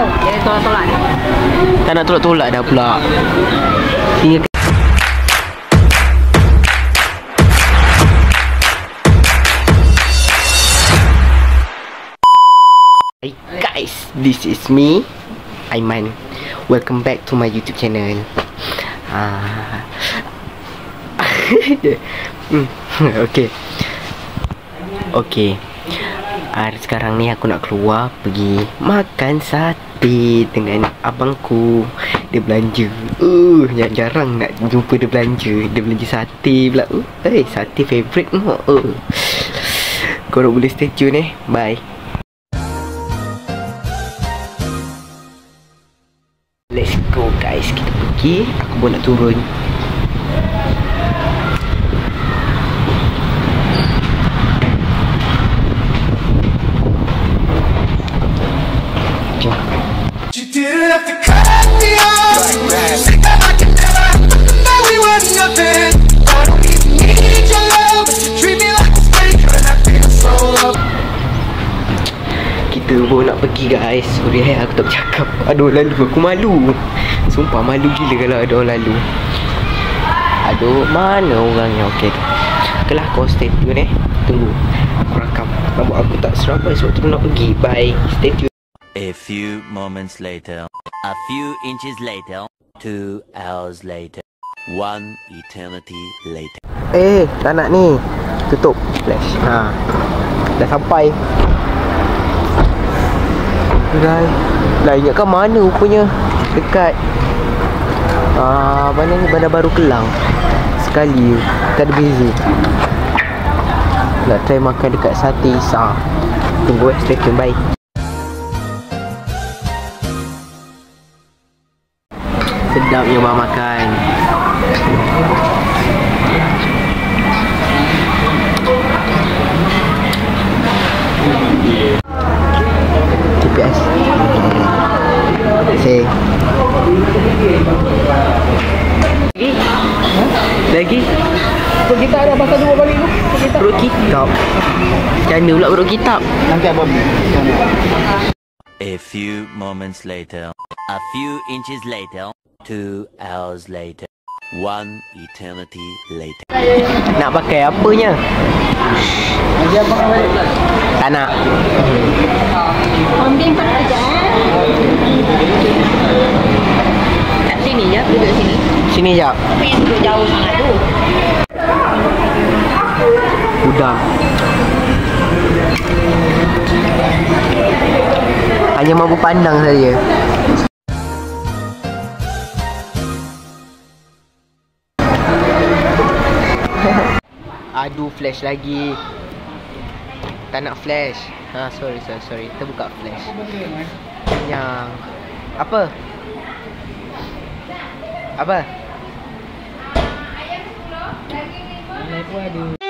Jangan tolak-tolak ni. Tak nak tolak-tolak dah pula. Tinggal Hey guys, this is me, Aiman. Welcome back to my YouTube channel. Okay. Sekarang ni aku nak keluar pergi makan sate dengan abangku. Dia belanja. Jarang nak jumpa dia belanja. Dia belanja sate pula. Sate favourite mu. Korang boleh stay tune Bye. Let's go guys, kita pergi. Aku pun nak turun. Jom. Kita pun nak pergi guys. Sorry aku tak bercakap. Aduh lalu aku malu. Sumpah malu gila kalau ada orang lalu. Aduh mana orangnya. Okay lah, kau stay tune Tunggu aku rakam. Rambut aku tak serapai sebab tu nak pergi. Bye. Stay tune. A few moments later. A few inches later. 2 hours later. 1 eternity later. Tak nak ni. Tutup flash. Dah sampai. Lah ingatkan mana rupanya. Dekat mana ni, Bandar Baru Kelang. Sekali tak ada beza. Nak try makan dekat Sate Isa. Tunggu stay tune. Bye. Sedapnya bang makan. TPS Lagi Perut kita ada pasal 2 balik tu. perut kitab. Macam mana pula perut kitab? Nanti abang. A few moments later. A few inches later. 2 hours later. 1 eternity later. Nak pakai apanya? Nanti abang balik kelas. Tak nak. Ambil 4 saja. Kat sini je, duduk sini. Sini jap. Tapi yang duduk jauh sangat tu. Udang. Hanya mampu pandang saja. Aduh flash lagi. Tak nak flash. Sorry. Kita buka flash. Yang Apa? Ayam 10, daging 5.